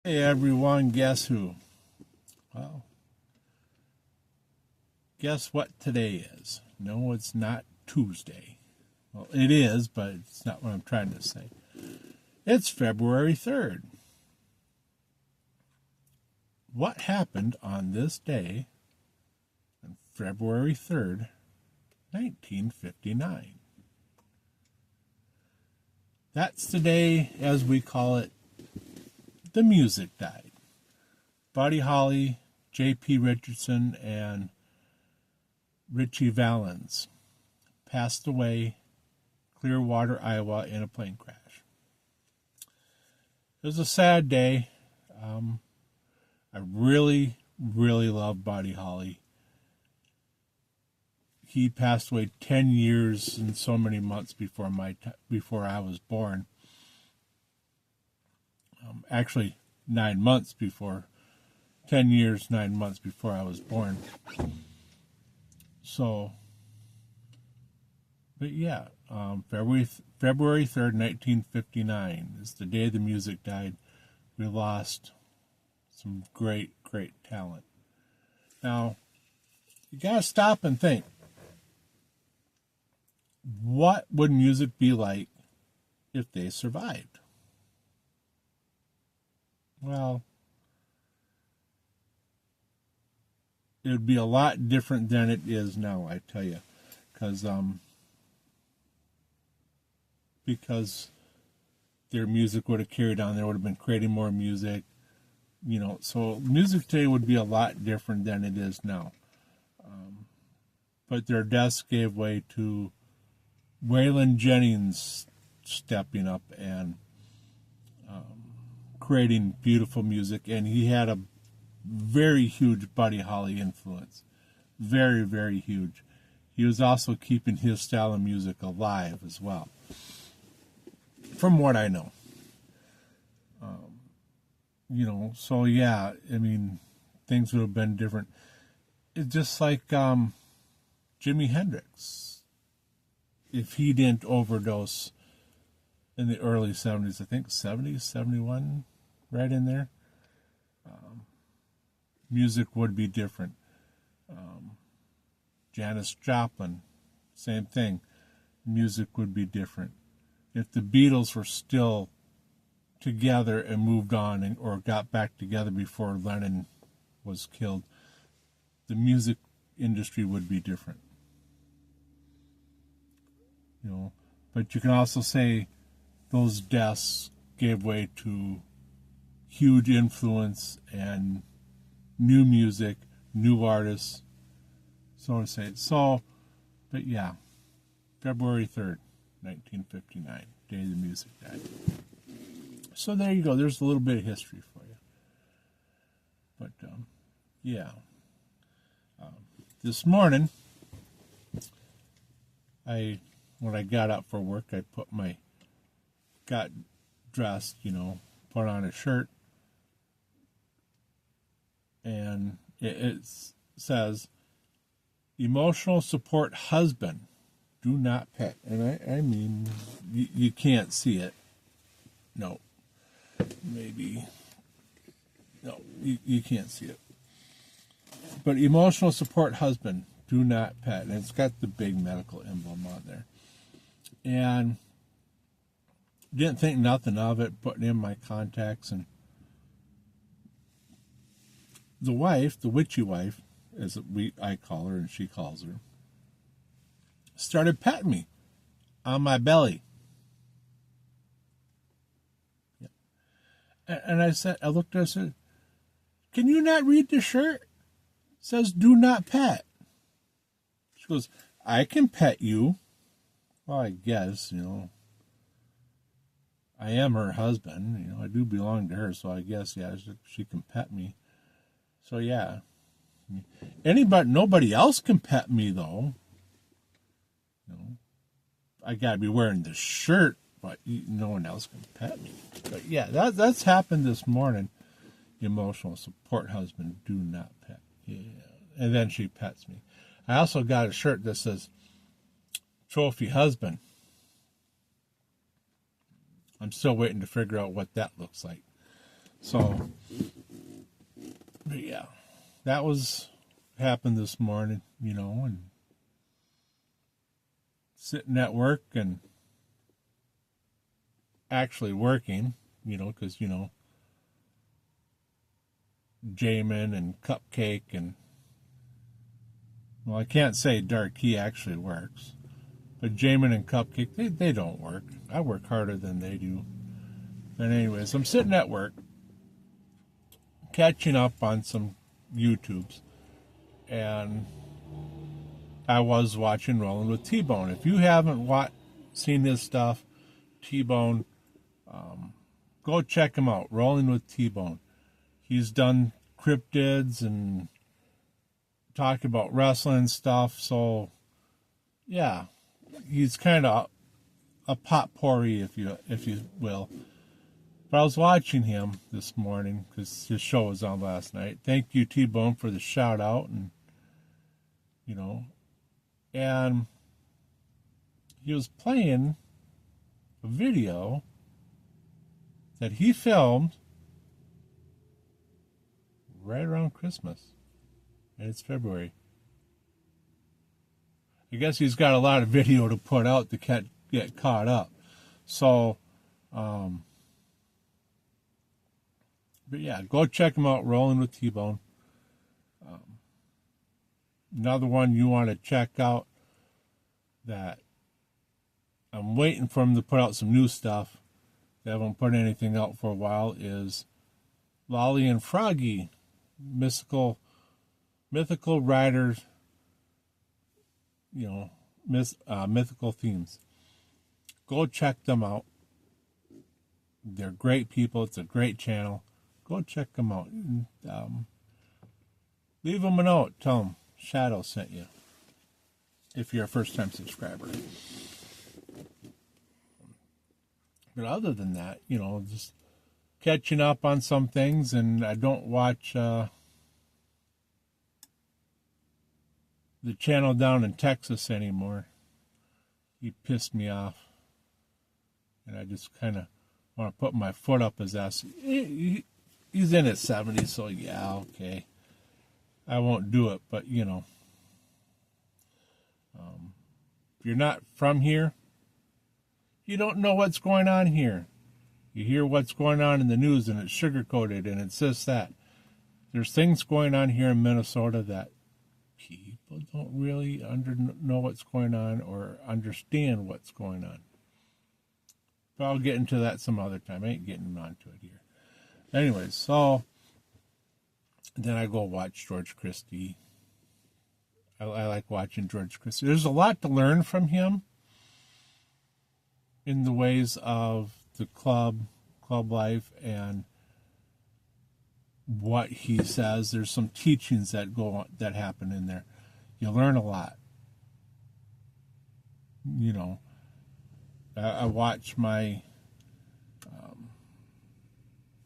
Hey everyone, guess who? Well, guess what today is? No, it's not Tuesday. Well, it is, but it's not what I'm trying to say. It's February 3rd. What happened on this day, on February 3rd, 1959? That's the day, as we call it, the music died. Buddy Holly, J.P. Richardson, and Ritchie Valens passed away Clearwater, Iowa in a plane crash. It was a sad day. I really, really love Buddy Holly. He passed away 10 years and so many months before before I was born. Actually, 9 months before. 10 years, 9 months before I was born. So, but yeah, February 3rd, 1959 is the day the music died. We lost some great, great talent. Now, you gotta stop and think. What would music be like if they survived? Well, it would be a lot different than it is now, I tell you. Because their music would have carried on. They would have been creating more music. So music today would be a lot different than it is now. But their deaths gave way to Waylon Jennings stepping up and creating beautiful music, and he had a very huge Buddy Holly influence. Very, very huge. He was also keeping his style of music alive as well, from what I know. So yeah, I mean, things would have been different. It's just like Jimi Hendrix. If he didn't overdose in the early 70s, I think 70s, 71, right in there, music would be different. Janis Joplin, same thing. Music would be different. If the Beatles were still together and moved on or got back together before Lennon was killed, the music industry would be different. But you can also say those deaths gave way to huge influence and new music, new artists, so to say. But yeah, February 3rd, 1959, day the music died. So there you go. There's a little bit of history for you. But yeah, this morning, when I got up for work, I got dressed, put on a shirt, and it says, emotional support husband, do not pet. And I mean, you can't see it. No. Maybe. No, you can't see it. But emotional support husband, do not pet. And it's got the big medical emblem on there. And didn't think nothing of it, putting in my contacts, and the wife, the witchy wife, as I call her and she calls her, started petting me on my belly. Yeah. And I looked at her and said, can you not read the shirt? It says, do not pet. She goes, I can pet you. Well, I guess, I am her husband. I do belong to her, so I guess, yeah, she can pet me. So, yeah. Nobody else can pet me, though. I gotta be wearing the shirt, but no one else can pet me. But yeah, that's happened this morning. Emotional support husband, do not pet. Yeah. And then she pets me. I also got a shirt that says trophy husband. I'm still waiting to figure out what that looks like. So, but yeah, that was happened this morning, and sitting at work and actually working, because, Jamin and Cupcake and, well, I can't say Dark Key actually works, but Jamin and Cupcake, they don't work. I work harder than they do. But anyways, I'm sitting at work, catching up on some YouTubes, and I was watching Rolling with T-Bone. If you haven't seen his stuff, T-Bone, go check him out, Rolling with T-Bone. He's done cryptids and talking about wrestling stuff, so yeah, he's kind of a potpourri, if you will. But I was watching him this morning because his show was on last night. Thank you, T-Bone, for the shout out, and and he was playing a video that he filmed right around Christmas, and it's February. I guess he's got a lot of video to put out to get caught up. So, but yeah, go check him out, Rolling with T-Bone. Another one you want to check out that I'm waiting for him to put out some new stuff. They haven't put anything out for a while is Lolly and Froggy, mythical riders, mythical themes. Go check them out. They're great people. It's a great channel. Go check them out. Leave them a note. Tell them Shadow sent you. If you're a first-time subscriber. But other than that, just catching up on some things, and I don't watch the channel down in Texas anymore. He pissed me off. And I just kind of want to put my foot up his ass. He's in his 70s, so yeah, okay. I won't do it, but, if you're not from here, you don't know what's going on here. You hear what's going on in the news, and it's sugar-coated, and it's this, that. There's things going on here in Minnesota that people don't really know what's going on or understand what's going on. But I'll get into that some other time. I ain't getting onto it here. Anyways, so then I go watch George Christie. I like watching George Christie. There's a lot to learn from him in the ways of the club life, and what he says. There's some teachings that happen in there. You learn a lot. I watch my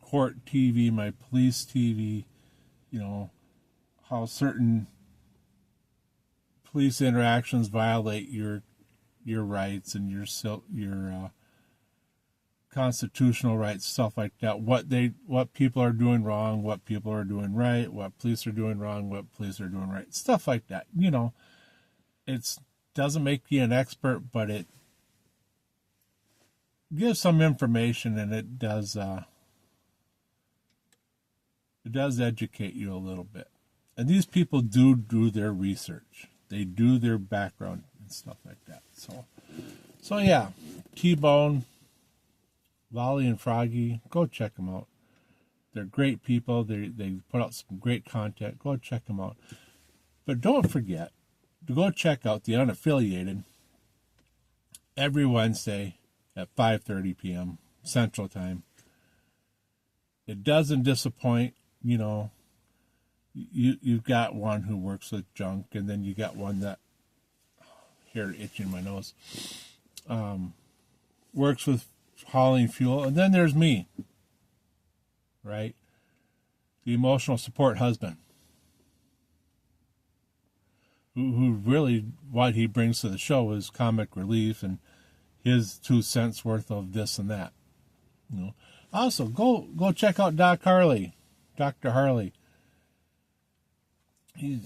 court TV, my police TV. How certain police interactions violate your rights and your constitutional rights, stuff like that. What people are doing wrong, what people are doing right, what police are doing wrong, what police are doing right, stuff like that. It doesn't make you an expert, but it gives some information, and it does educate you a little bit. And these people do their research. They do their background and stuff like that. So yeah, T-Bone, Lolly and Froggy, go check them out. They're great people. They put out some great content. Go check them out. But don't forget to go check out the Unaffiliated every Wednesday at 5:30 p.m. Central Time. It doesn't disappoint. You've got one who works with junk, and then you got one that, here, itching my nose, works with hauling fuel, and then there's me, right? The emotional support husband, who really, what he brings to the show is comic relief and his 2 cents worth of this and that. Also, go check out Dr. Harley. He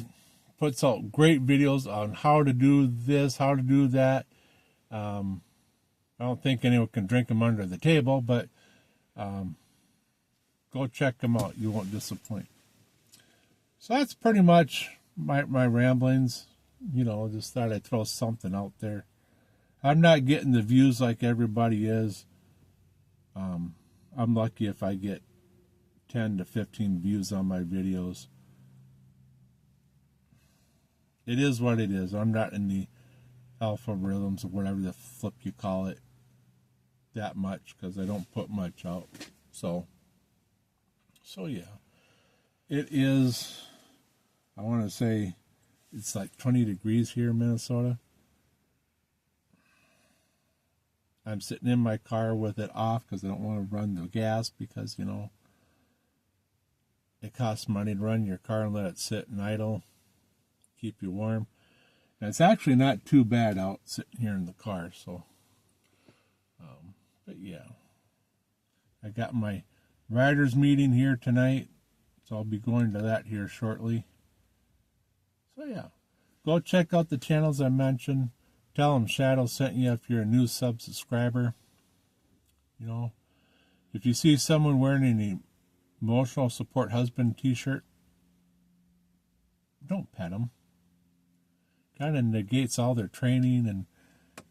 puts out great videos on how to do this, how to do that. I don't think anyone can drink them under the table, but go check them out. You won't disappoint. So that's pretty much my ramblings. Just thought I'd throw something out there. I'm not getting the views like everybody is. I'm lucky if I get 10 to 15 views on my videos. It is what it is. I'm not in the algorithms or whatever the flip you call it that much because I don't put much out. So yeah. It is, I want to say, it's like 20 degrees here in Minnesota. I'm sitting in my car with it off because I don't want to run the gas because, it costs money to run your car and let it sit and idle, keep you warm. And it's actually not too bad out sitting here in the car. So, but yeah, I got my writers meeting here tonight, so I'll be going to that here shortly. So yeah, go check out the channels I mentioned. Tell them Shadow sent you if you're a new subscriber. If you see someone wearing an emotional support husband t-shirt, don't pet them. Kind of negates all their training and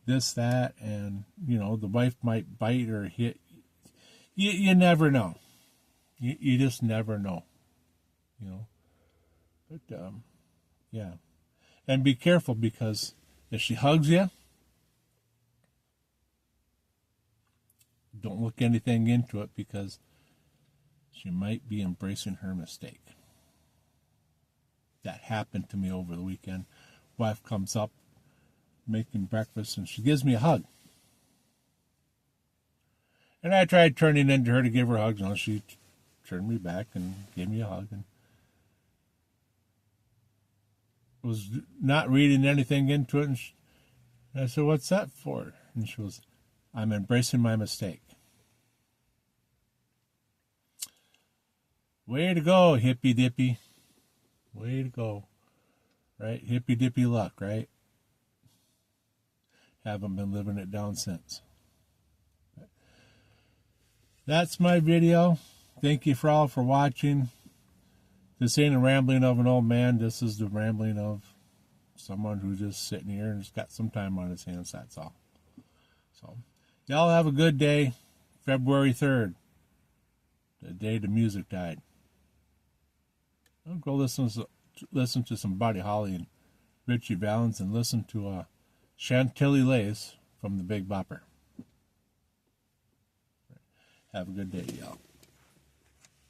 this, that, and, the wife might bite or hit. You never know. You just never know. But, yeah. And be careful because if she hugs you, don't look anything into it because she might be embracing her mistake. That happened to me over the weekend. Wife comes up making breakfast and she gives me a hug. And I tried turning into her to give her hugs. No, she turned me back and gave me a hug and was not reading anything into it. And I said, "What's that for?" And she was, "I'm embracing my mistake." Way to go, hippy dippy. Way to go. Right? Hippy dippy luck, right? Haven't been living it down since. That's my video. Thank you all for watching. This ain't a rambling of an old man. This is the rambling of someone who's just sitting here and has got some time on his hands. That's all. So, y'all have a good day. February 3rd, the day the music died. I'll go listen to some Buddy Holly and Richie Valens and listen to Chantilly Lace from the Big Bopper. Have a good day, y'all.